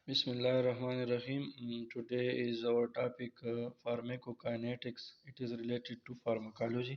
Bismillah ar-Rahman ar-Rahim. Today is our topic pharmacokinetics. It is related to pharmacology.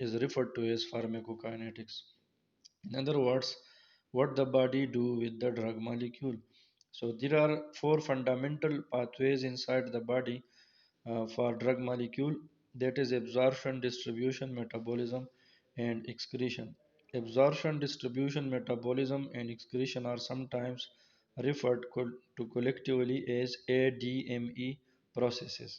is referred to as pharmacokinetics. In other words, what the body do with the drug molecule. So there are four fundamental pathways inside the body for drug molecule, that is absorption, distribution, metabolism, and excretion. Absorption, distribution, metabolism, and excretion are sometimes referred to collectively as ADME processes.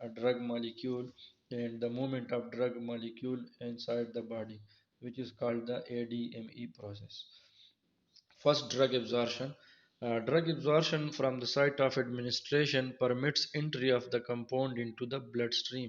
a drug molecule and the movement of drug molecule inside the body, which is called the ADME process. First, drug absorption. Drug absorption from the site of administration permits entry of the compound into the bloodstream.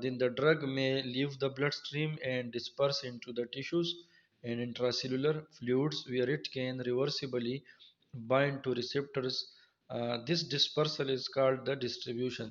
then the drug may leave the bloodstream and disperse into the tissues and intracellular fluids where it can reversibly bind to receptors. This dispersal is called the distribution.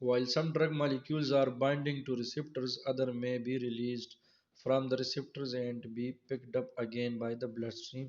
While some drug molecules are binding to receptors, other may be released from the receptors and be picked up again by the bloodstream.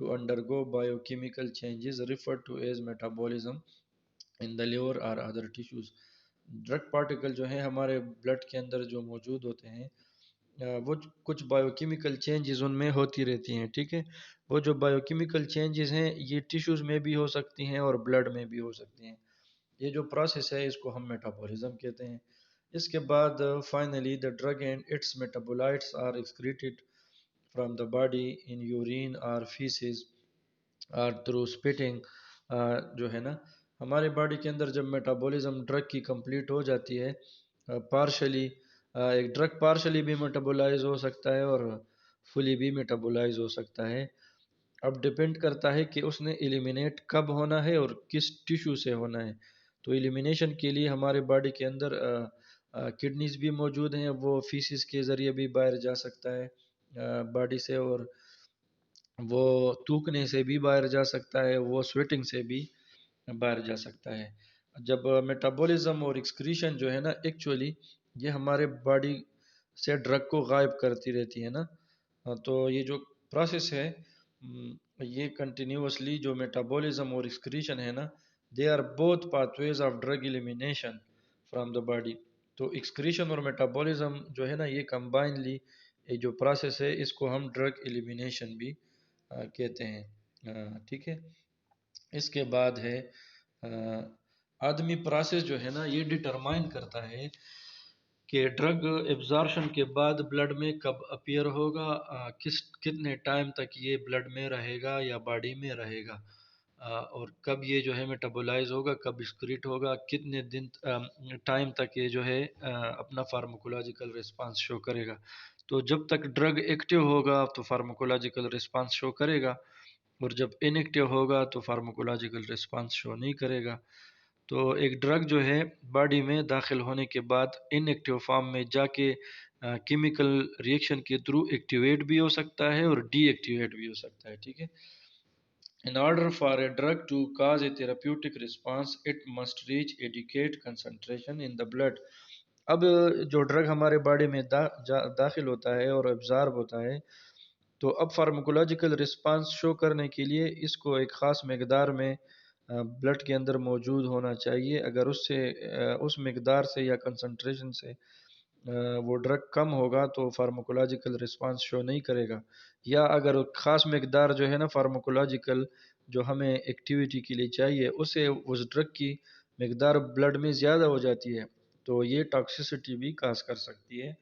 to undergo biochemical changes referred to as metabolism in the liver or other tissues. Drug particle جو ہیں ہمارے blood کے اندر جو موجود ہوتے ہیں وہ کچھ بایو کیمیکل چینجز ان میں ہوتی رہتی ہیں، ٹھیک ہے. وہ جو بایو کیمیکل چینجز ہیں یہ ٹیشوز میں بھی ہو سکتی ہیں اور بلڈ میں بھی ہو سکتی ہیں. یہ جو پروسیس ہے اس کو ہم میٹابولزم کہتے ہیں. اس کے بعد finally the drug and its metabolites are excreted from the body in urine اور فیسز اور تھرو اسپٹنگ. جو ہے نا ہمارے باڈی کے اندر جب میٹابولزم ڈرگ کی کمپلیٹ ہو جاتی ہے پارشلی، ایک ڈرگ پارشلی بھی میٹابولائز ہو سکتا ہے اور فلی بھی میٹابولائز ہو سکتا ہے. اب ڈپینڈ کرتا ہے کہ اس نے ایلیمینیٹ کب ہونا ہے اور کس ٹیشو سے ہونا ہے. تو ایلیمینیشن کے لیے ہمارے باڈی کے اندر کڈنیز بھی موجود ہیں، وہ فیسز کے ذریعے بھی باہر جا سکتا ہے باڈی سے، اور وہ تھوکنے سے بھی باہر جا سکتا ہے، وہ سویٹنگ سے بھی باہر جا سکتا ہے. جب میٹابولزم اور ایکسکریشن جو ہے نا ایکچولی یہ ہمارے باڈی سے ڈرگ کو غائب کرتی رہتی ہے نا. تو یہ جو پروسیس ہے یہ کنٹینیوسلی جو میٹابولزم اور ایکسکریشن ہے نا they are both pathways of drug elimination from the body. تو ایکسکریشن اور میٹابولزم جو ہے نا یہ کمبائنلی یہ جو پروسیس ہے اس کو ہم ڈرگ ایلیمینیشن بھی کہتے ہیں، ٹھیک ہے. اس کے بعد ہے آدمی پروسیس جو ہے نا یہ ڈٹرمائن کرتا ہے کہ ڈرگ ایبزارپشن کے بعد بلڈ میں کب اپیئر ہوگا، کتنے ٹائم تک یہ بلڈ میں رہے گا یا باڈی میں رہے گا، اور کب یہ جو ہے میٹابولائز ہوگا، کب ایکسکریٹ ہوگا، کتنے دن ٹائم تک یہ جو ہے اپنا فارماکولوجیکل رسپانس شو کرے گا. تو جب تک ڈرگ ایکٹیو ہوگا تو فارماکولوجیکل رسپانس شو کرے گا، اور جب ان ایکٹیو ہوگا تو فارماکولوجیکل رسپانس شو نہیں کرے گا. تو ایک ڈرگ جو ہے باڈی میں داخل ہونے کے بعد ان ایکٹیو فارم میں جا کے کیمیکل ریئیکشن کے تھرو ایکٹیویٹ بھی ہو سکتا ہے اور ڈی ایکٹیویٹ بھی ہو سکتا ہے، ٹھیک ہے. In order for a drug to cause a therapeutic response, it must reach adequate concentration in the blood. اب جو ڈرگ ہمارے باڈی میں داخل ہوتا ہے اور ابزارب ہوتا ہے تو اب فارماکولوجیکل رسپانس شو کرنے کے لیے اس کو ایک خاص مقدار میں بلڈ کے اندر موجود ہونا چاہیے. اگر اس مقدار سے یا کنسنٹریشن سے وہ ڈرگ کم ہوگا تو فارماکولوجیکل رسپانس شو نہیں کرے گا. یا اگر خاص مقدار جو ہے نا فارماکولوجیکل جو ہمیں ایکٹیویٹی کے لیے چاہیے اسے اس ڈرگ کی مقدار بلڈ میں زیادہ ہو جاتی ہے تو یہ ٹاکسیسٹی بھی کاز کر سکتی ہے،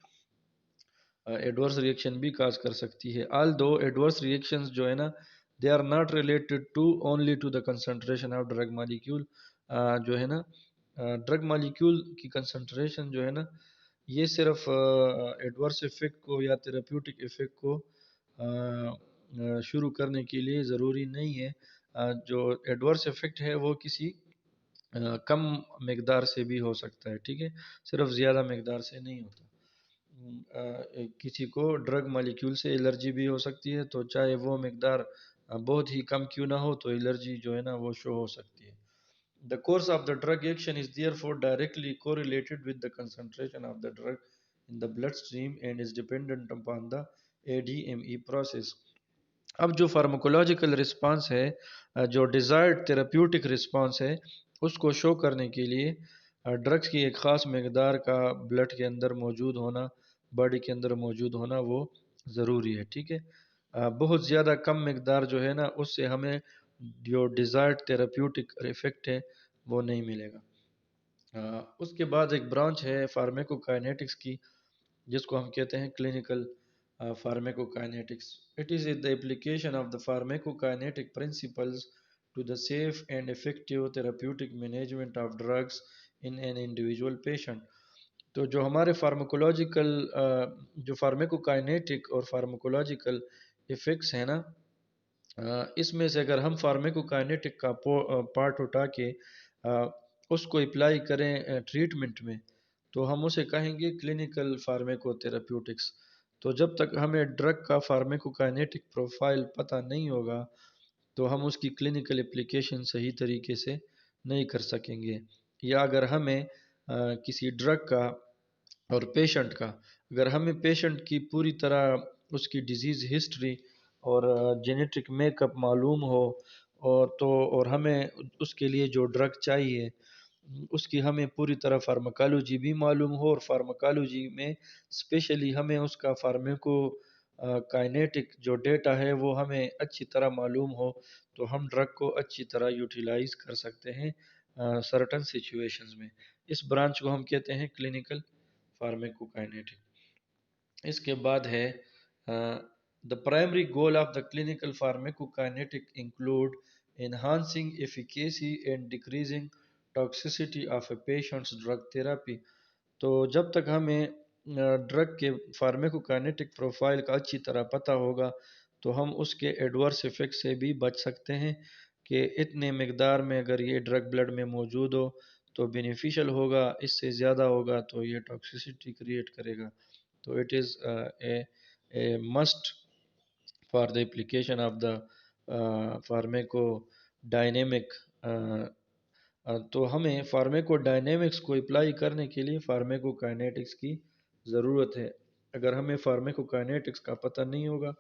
ایڈورس ریئیکشن بھی کاز کر سکتی ہے. آل دو ایڈورس ریئیکشنز جو ہے نا they are not related to only to the concentration of drug molecule. جو ہے نا ڈرگ مالیکیول کی کنسنٹریشن جو ہے نا یہ صرف ایڈورس ایفیکٹ کو یا تھراپیوٹک ایفیکٹ کو شروع کرنے کے لیے ضروری نہیں ہے. جو ایڈورس ایفیکٹ ہے وہ کسی کم مقدار سے بھی ہو سکتا ہے، ٹھیک ہے، صرف زیادہ مقدار سے نہیں ہوتا. کسی کو ڈرگ مالیکیول سے الرجی بھی ہو سکتی ہے تو چاہے وہ مقدار بہت ہی کم کیوں نہ ہو تو الرجی جو ہے نا وہ شو ہو سکتی ہے. The course of the drug action is therefore directly correlated with the concentration of the drug in the bloodstream and is dependent upon the ADME process. اب جو فارماکولوجیکل رسپانس ہے، جو ڈیزائرڈ تھراپیوٹک رسپانس ہے، اس کو شو کرنے کے لیے drugs کی ایک خاص مقدار کا بلڈ کے اندر موجود ہونا، باڈی کے اندر موجود ہونا وہ ضروری ہے، ٹھیک ہے. بہت زیادہ کم مقدار جو ہے نا اس سے ہمیں جو ڈیزائرڈ تھراپیوٹک افیکٹ ہے وہ نہیں ملے گا. اس کے بعد ایک برانچ ہے فارمیکوکائنیٹکس کی جس کو ہم کہتے ہیں clinical pharmacokinetics. It is the application of the pharmacokinetic principles to the safe and effective therapeutic management of drugs in an individual patient. تو جو ہمارے فارماکولوجیکل جو فارمیکوکائنیٹک اور فارماکولوجیکل افیکٹس ہیں نا اس میں سے اگر ہم فارمیکوکائنیٹک کا پارٹ اٹھا کے اس کو اپلائی کریں ٹریٹمنٹ میں تو ہم اسے کہیں گے کلینکل فارمیکو تھراپیوٹکس. تو جب تک ہمیں ڈرگ کا فارمیکوکائنیٹک پروفائل پتہ نہیں ہوگا تو ہم اس کی کلینکل اپلیکیشن صحیح طریقے سے نہیں کر سکیں گے. یا اگر ہمیں کسی ڈرگ کا اور پیشنٹ کا اگر ہمیں پیشنٹ کی پوری طرح اس کی ڈیزیز ہسٹری اور جینیٹک میک اپ معلوم ہو، اور ہمیں اس کے لیے جو ڈرگ چاہیے اس کی ہمیں پوری طرح فارماکالوجی بھی معلوم ہو، اور فارماکالوجی میں اسپیشلی ہمیں اس کا فارمیکو کائنیٹک جو ڈیٹا ہے وہ ہمیں اچھی طرح معلوم ہو، تو ہم ڈرگ کو اچھی طرح یوٹیلائز کر سکتے ہیں سرٹن سچویشنز میں۔ اس برانچ کو ہم کہتے ہیں کلینکل فارمیکو کائنیٹک۔ اس کے بعد ہے the primary goal of the clinical pharmacokinetic include enhancing efficacy and decreasing toxicity of a patient's drug therapy۔ تو جب تک ہمیں ڈرگ کے فارمیکوکائنیٹک پروفائل کا اچھی طرح پتہ ہوگا تو ہم اس کے ایڈورس افیکٹ سے بھی بچ سکتے ہیں کہ اتنے مقدار میں اگر یہ ڈرگ بلڈ میں موجود ہو تو بینیفیشل ہوگا، اس سے زیادہ ہوگا تو یہ ٹاکسیسٹی کریٹ کرے گا۔ تو it is a must for the application of the pharmacodynamic۔ تو ہمیں فارمیکو ڈائنیمکس کو اپلائی کرنے کے لیے فارمیکو کائنیٹکس کی ضرورت ہے۔ اگر ہمیں فارمیکو کائنیٹکس کا پتہ نہیں ہوگا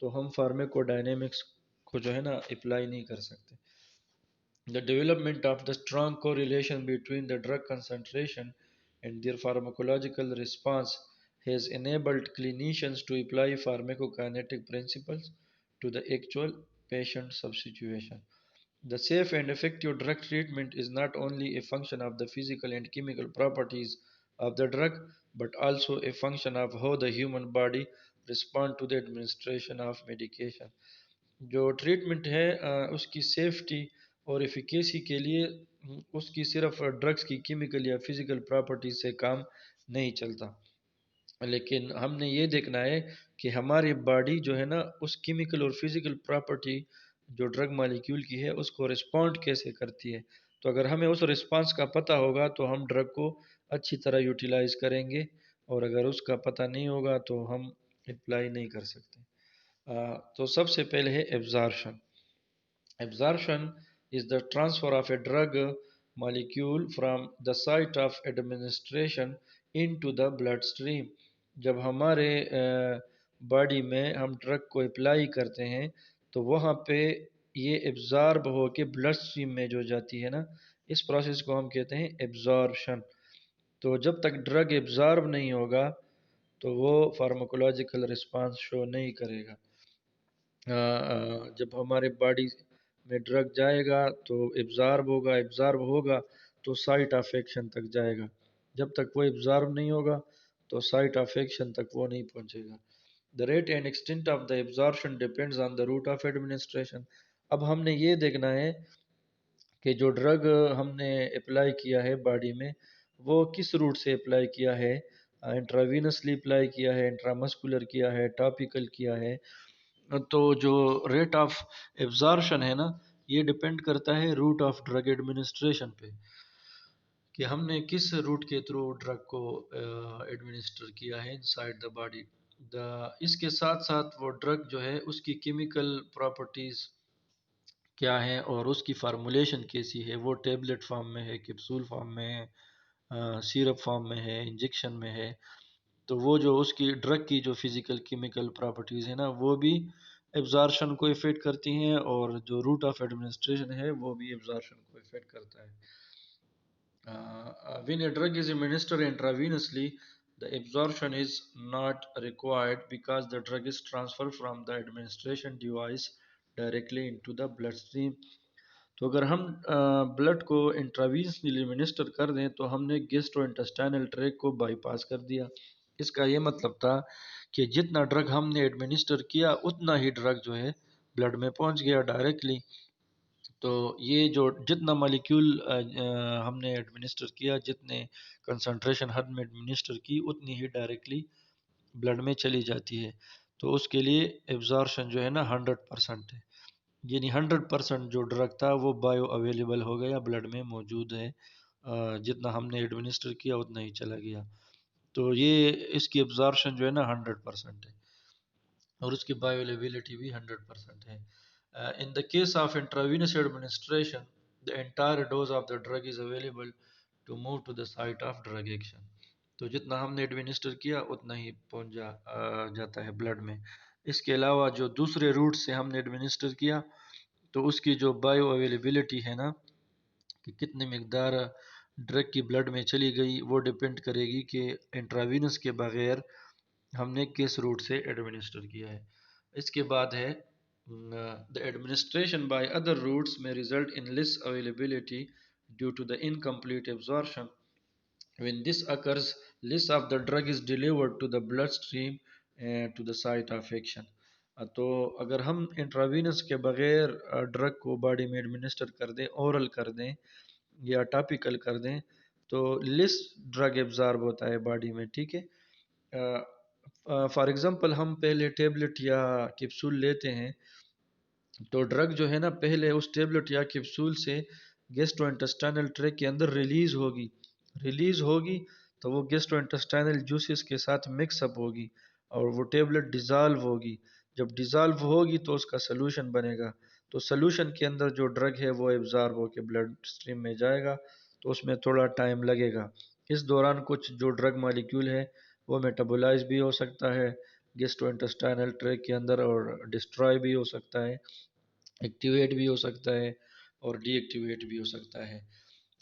تو ہم فارمیکو ڈائنیمکس کو جو ہے نا اپلائی نہیں کر سکتے۔ The development of the strong correlation between the drug concentration and their pharmacological response has enabled clinicians to apply pharmacokinetic principles to the actual patient substitution۔ The safe and effective drug treatment is not only a function of the physical and chemical properties of the drug, but also a function of how the human body responds to the administration of medication۔ جو treatment ہے اس کی safety اور efficacy کے لیے اس کی صرف drugs کی chemical یا فزیکل پراپرٹیز سے کام نہیں چلتا، لیکن ہم نے یہ دیکھنا ہے کہ ہماری باڈی جو ہے نا اس کیمیکل اور فزیکل پراپرٹی جو ڈرگ مالیکیول کی ہے اس کو رسپونڈ کیسے کرتی ہے۔ تو اگر ہمیں اس رسپانس کا پتہ ہوگا تو ہم ڈرگ کو اچھی طرح یوٹیلائز کریں گے، اور اگر اس کا پتہ نہیں ہوگا تو ہم اپلائی نہیں کر سکتے۔ تو سب سے پہلے ہے absorption. Absorption is the transfer of a drug molecule from the site of administration into the blood stream۔ جب ہمارے باڈی میں ہم ڈرگ کو اپلائی کرتے ہیں تو وہاں پہ یہ ایبزارب ہو کے بلڈ اسٹریم میں جو جاتی ہے نا، اس پروسیس کو ہم کہتے ہیں ایبزارپشن۔ تو جب تک ڈرگ ایبزارب نہیں ہوگا تو وہ فارماکولوجیکل رسپانس شو نہیں کرے گا۔ جب ہمارے باڈی میں ڈرگ جائے گا تو ایبزارب ہوگا تو سائٹ آف ایکشن تک جائے گا۔ جب تک وہ ایبزارب نہیں ہوگا تو سائٹ آف ایکشن تک وہ نہیں پہنچے گا۔ The rate and extent of the absorption depends on the route of administration۔ اب ہم نے یہ دیکھنا ہے کہ جو ڈرگ ہم نے اپلائی کیا ہے باڈی میں وہ کس روٹ سے اپلائی کیا ہے، انٹراوینسلی اپلائی کیا ہے، انٹرامسکولر کیا ہے، ٹاپیکل کیا ہے۔ تو جو ریٹ آف ایبزارپشن ہے نا یہ ڈپینڈ کرتا ہے روٹ آف ڈرگ ایڈمنسٹریشن پہ، کہ ہم نے کس روٹ کے تھرو ڈرگ کو ایڈمنسٹر کیا ہے انسائڈ دا باڈی۔ اس کے ساتھ ساتھ وہ ڈرگ جو ہے اس کی کیمیکل پراپرٹیز کیا ہیں اور اس کی فارمولیشن کیسی ہے، وہ ٹیبلٹ فارم میں ہے، کیپسول فارم میں ہے، سیرپ فارم میں ہے، انجیکشن میں ہے۔ تو وہ جو اس کی ڈرگ کی جو فزیکل کیمیکل پراپرٹیز ہیں نا وہ بھی ایبزارپشن کو افیکٹ کرتی ہیں، اور جو روٹ آف ایڈمنسٹریشن ہے وہ بھی ایبزارپشن کو افیکٹ کرتا ہے۔ When a drug is administered intravenously, the absorption is not required because the drug is transferred from the administration device directly into the bloodstream۔ تو اگر ہم بلڈ کو انٹراوینسلی ایڈمنسٹر کر دیں تو ہم نے گیسٹرو انٹسٹائنل ٹریک کو بائی پاس کر دیا۔ اس کا یہ مطلب تھا کہ جتنا ڈرگ ہم نے ایڈمنسٹر کیا اتنا ہی ڈرگ جو ہے بلڈ میں پہنچ گیا ڈائریکٹلی۔ تو یہ جو جتنا مالیکیول ہم نے ایڈمنسٹر کیا، جتنے کنسنٹریشن ہم نے ایڈمنسٹر کی اتنی ہی ڈائریکٹلی بلڈ میں چلی جاتی ہے۔ تو اس کے لیے ایبزارپشن جو ہے نا 100% ہے، یعنی 100% جو ڈرگ تھا وہ بایو اویلیبل ہو گیا، بلڈ میں موجود ہے، جتنا ہم نے ایڈمنسٹر کیا اتنا ہی چلا گیا۔ تو یہ اس کی ایبزارپشن جو ہے نا 100% ہے، اور اس کی بایو اویلیبلٹی بھی 100% ہے۔ In the case of intravenous administration, the entire dose of the drug is available to move to the site of drug action۔ تو جتنا ہم نے ایڈمنسٹر کیا اتنا ہی پہنچ جاتا ہے بلڈ میں۔ اس کے علاوہ جو دوسرے روٹ سے ہم نے ایڈمنسٹر کیا تو اس کی جو بایو اویلیبلٹی ہے نا کہ کتنی مقدار ڈرگ کی بلڈ میں چلی گئی وہ ڈپینڈ کرے گی کہ انٹراوینس کے بغیر ہم نے کس روٹ سے ایڈمنسٹر کیا ہے. اس کے بعد ہے the administration by other routes may result in less availability due to the incomplete absorption. When this occurs, less of the drug is delivered to the bloodstream and to the site of action. تو اگر ہم intravenous کے بغیر drug کو body میں administer کر دیں، oral کر دیں یا ٹاپیکل کر دیں تو لیس ڈرگ ایبزارب ہوتا ہے باڈی میں. ٹھیک ہے، فار ایگزامپل ہم پہلے ٹیبلٹ یا کیپسول لیتے ہیں تو ڈرگ جو ہے نا پہلے اس ٹیبلٹ یا کیپسول سے گیسٹرو انٹسٹائنل ٹریک کے اندر ریلیز ہوگی تو وہ گیسٹرو انٹسٹائنل جوسز کے ساتھ مکس اپ ہوگی اور وہ ٹیبلٹ ڈیزالو ہوگی. جب ڈیزالو ہوگی تو اس کا سلوشن بنے گا، تو سلوشن کے اندر جو ڈرگ ہے وہ ایبزارب ہو کے بلڈ اسٹریم میں جائے گا تو اس میں تھوڑا ٹائم لگے گا. اس دوران کچھ جو ڈرگ مالیکیول ہے وہ میٹابولائز بھی ہو سکتا ہے گیسٹرو انٹسٹائنل ٹریک کے اندر اور ڈسٹرائے بھی ہو سکتا ہے، ایکٹیویٹ بھی ہو سکتا ہے اور ڈی ایکٹیویٹ بھی ہو سکتا ہے.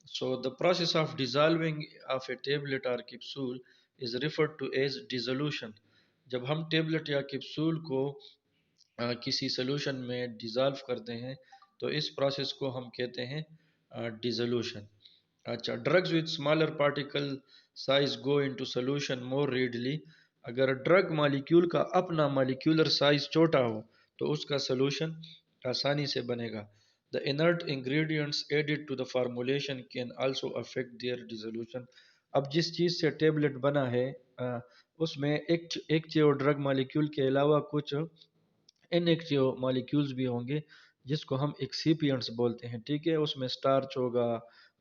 So the process of dissolving of a tablet or capsule is referred to as dissolution. جب ہم ٹیبلٹ یا کیپسول کو کسی سلوشن میں ڈیزالو کرتے ہیں تو اس پروسیس کو ہم کہتے ہیں ڈیزولوشن. اچھا، drugs with smaller particle size go into solution more readily. اگر ڈرگ مالیکیول کا اپنا مالیکیولر سائز چھوٹا ہو تو اس کا سلوشن آسانی سے بنے گا. The inert ingredients added to the formulation can also affect their dissolution. اب جس چیز سے ٹیبلٹ بنا ہے اس میں ایکٹیو ڈرگ مالیکیول کے علاوہ کچھ ان ایکٹیو مالیکیولز بھی ہوں گے جس کو ہم ایکسیپینٹس بولتے ہیں. ٹھیک ہے، اس میں سٹارچ ہوگا،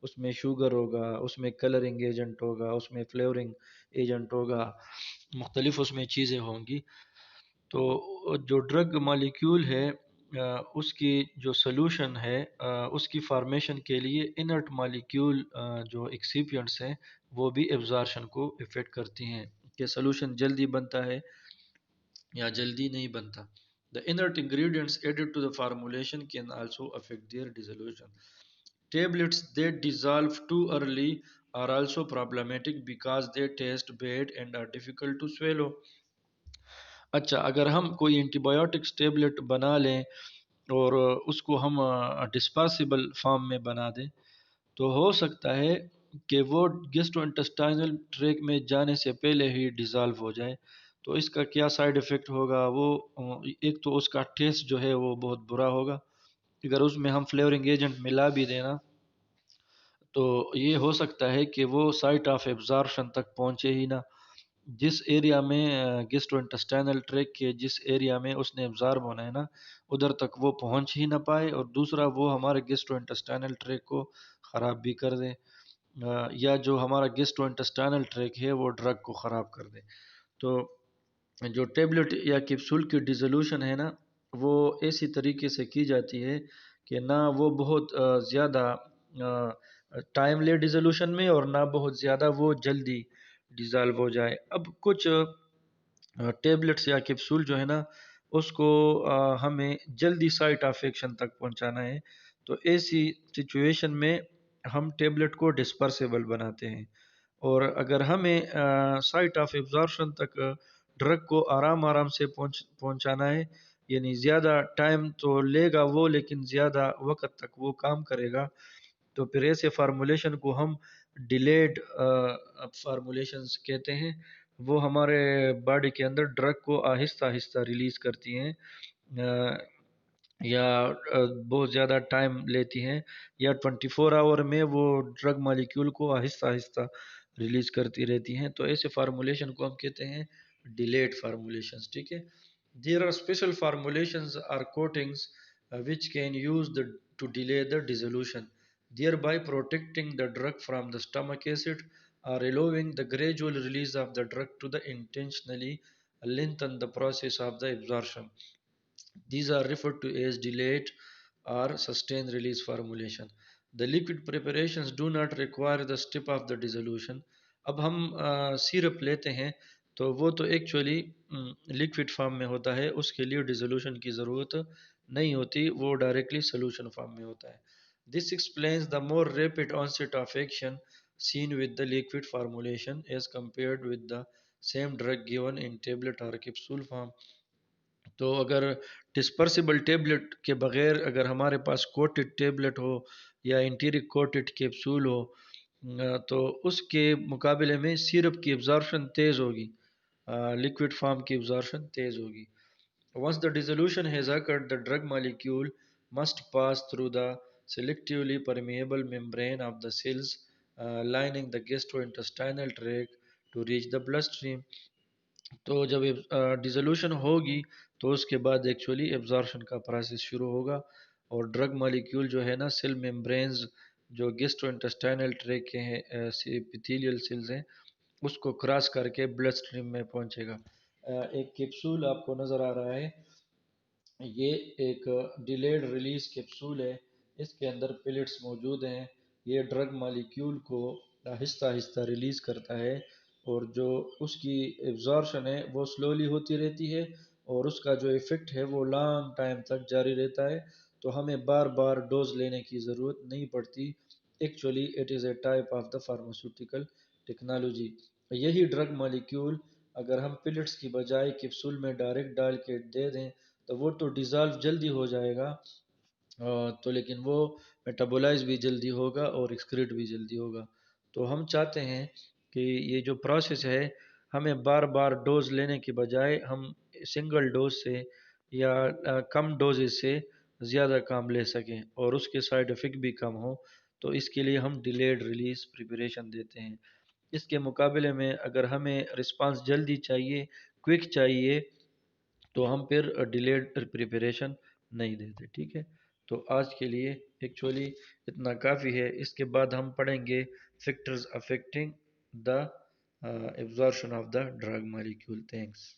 اس میں شوگر ہوگا، اس میں کلرنگ ایجنٹ ہوگا، اس میں فلیورنگ ایجنٹ ہوگا، مختلف اس میں چیزیں ہوں گی. تو جو ڈرگ مالیکیول ہے اس کی جو سلوشن ہے اس کی فارمیشن کے لیے انرٹ مالیکیول جو ایکسیپینٹس ہیں وہ بھی ایبزارشن کو افیکٹ کرتی ہیں کہ سلوشن جلدی بنتا ہے یا جلدی نہیں بنتا. The inert ingredients added to the formulation can also affect their dissolution. Tablets that dissolve too early are also problematic because they taste bad and are difficult to swallow. اچھا، اگر ہم کوئی اینٹی بایوٹکس ٹیبلٹ بنا لیں اور اس کو ہم ڈسپاسیبل form میں بنا دیں تو ہو سکتا ہے کہ وہ گیسٹرو انٹسٹائنل ٹریک میں جانے سے پہلے ہی ڈیزالو ہو جائے. تو اس کا کیا سائیڈ افیکٹ ہوگا؟ وہ ایک تو اس کا ٹیسٹ جو ہے وہ بہت برا ہوگا. اگر اس میں ہم فلیورنگ ایجنٹ ملا بھی دینا تو یہ ہو سکتا ہے کہ وہ سائٹ آف ایبزارپشن تک پہنچے ہی نہ. جس ایریا میں گیسٹرو انٹسٹائنل ٹریک کے جس ایریا میں اس نے ایبزارب ہونا ہے نا ادھر تک وہ پہنچ ہی نہ پائے، اور دوسرا وہ ہمارے گیسٹرو انٹسٹائنل ٹریک کو خراب بھی کر دے یا جو ہمارا گیسٹرو انٹسٹائنل ٹریک ہے وہ ڈرگ کو خراب کر دے. تو جو ٹیبلٹ یا کیپسول کی ڈیزولوشن ہے نا وہ ایسی طریقے سے کی جاتی ہے کہ نہ وہ بہت زیادہ ٹائم لے ڈیزولوشن میں اور نہ بہت زیادہ وہ جلدی ڈیزالو ہو جائے. اب کچھ ٹیبلٹس یا کیپسول جو ہے نا اس کو ہمیں جلدی سائٹ آف ایکشن تک پہنچانا ہے تو ایسی سچویشن میں ہم ٹیبلٹ کو ڈسپرسیبل بناتے ہیں، اور اگر ہمیں سائٹ آف ایبزارپشن تک ڈرگ کو آرام آرام سے پہنچانا ہے یعنی زیادہ ٹائم تو لے گا وہ لیکن زیادہ وقت تک وہ کام کرے گا تو پھر ایسے فارمولیشن کو ہم ڈیلیڈ فارمولیشنز کہتے ہیں. وہ ہمارے باڈی کے اندر ڈرگ کو آہستہ آہستہ ریلیز کرتی ہیں یا بہت زیادہ ٹائم لیتی ہیں یا 24 آور میں وہ ڈرگ مالیکیول کو آہستہ آہستہ ریلیز کرتی رہتی ہیں. تو ایسے فارمولیشن کو ہم کہتے ہیں ڈیلیڈ فارمولیشنز. ٹھیک ہے. There are special formulations or coatings which can use to delay the dissolution, thereby protecting the drug from the stomach acid or allowing the gradual release of the drug to the intentionally lengthen the process of the absorption. These are referred to as delayed or sustained release formulation. The liquid preparations do not require the step of the dissolution. اب ہم syrup لیتے ہیں تو وہ تو actually liquid form میں ہوتا ہے، اس کے لیے ڈیزولوشن کی ضرورت نہیں ہوتی، وہ ڈائریکٹلی سولوشن فارم میں ہوتا ہے. This explains the more rapid onset of action seen with the liquid formulation as compared with the same drug given in tablet or capsule form. تو اگر ڈسپرسیبل ٹیبلٹ کے بغیر اگر ہمارے پاس کوٹڈ ٹیبلٹ ہو یا انٹیرک کوٹڈ کیپسول ہو تو اس کے مقابلے میں سیرپ کی ابزارپشن تیز ہوگی، لکوڈ فارم کی ابزارپشن تیز ہوگی. Once the dissolution has occurred, the drug molecule must pass through the selectively permeable membrane of the cells lining the gastrointestinal tract to reach the bloodstream. تو جب dissolution ہوگی تو اس کے بعد ایکچولی ایبزارپشن کا پروسیس شروع ہوگا، اور ڈرگ مالیکیول جو ہے نا سیل ممبرینز جو گیسٹرو انٹسٹائنل ٹریک کے ہیں ایپیتھیلیل سیلز ہیں اس کو کراس کر کے بلڈ اسٹریم میں پہنچے گا. ایک کیپسول آپ کو نظر آ رہا ہے، یہ ایک ڈیلیڈ ریلیز کیپسول ہے، اس کے اندر پیلٹس موجود ہیں. یہ ڈرگ مالیکیول کو آہستہ آہستہ ریلیز کرتا ہے، اور جو اس کی ایبزارپشن ہے وہ سلولی ہوتی رہتی ہے، اور اس کا جو ایفیکٹ ہے وہ لانگ ٹائم تک جاری رہتا ہے، تو ہمیں بار بار ڈوز لینے کی ضرورت نہیں پڑتی. Actually it is a type of the pharmaceutical technology. یہی ڈرگ مالیکیول اگر ہم پلٹس کی بجائے کیپسول میں ڈائریکٹ ڈال کے دے دیں تو وہ تو ڈیزالو جلدی ہو جائے گا، تو لیکن وہ میٹابولائز بھی جلدی ہوگا اور ایکسکریٹ بھی جلدی ہوگا. تو ہم چاہتے ہیں کہ یہ جو پروسیس ہے ہمیں بار بار ڈوز لینے کی بجائے ہم سنگل ڈوز سے یا کم ڈوزز سے زیادہ کام لے سکیں اور اس کے سائیڈ افیکٹ بھی کم ہوں. تو اس کے لیے ہم ڈیلیڈ ریلیز پریپریشن دیتے ہیں. اس کے مقابلے میں اگر ہمیں رسپانس جلدی چاہیے، کوئک چاہیے، تو ہم پھر ڈیلیڈ پریپریشن نہیں دیتے. ٹھیک ہے، تو آج کے لیے ایکچولی اتنا کافی ہے. اس کے بعد ہم پڑھیں گے factors affecting the absorption of the drug molecule. Thanks.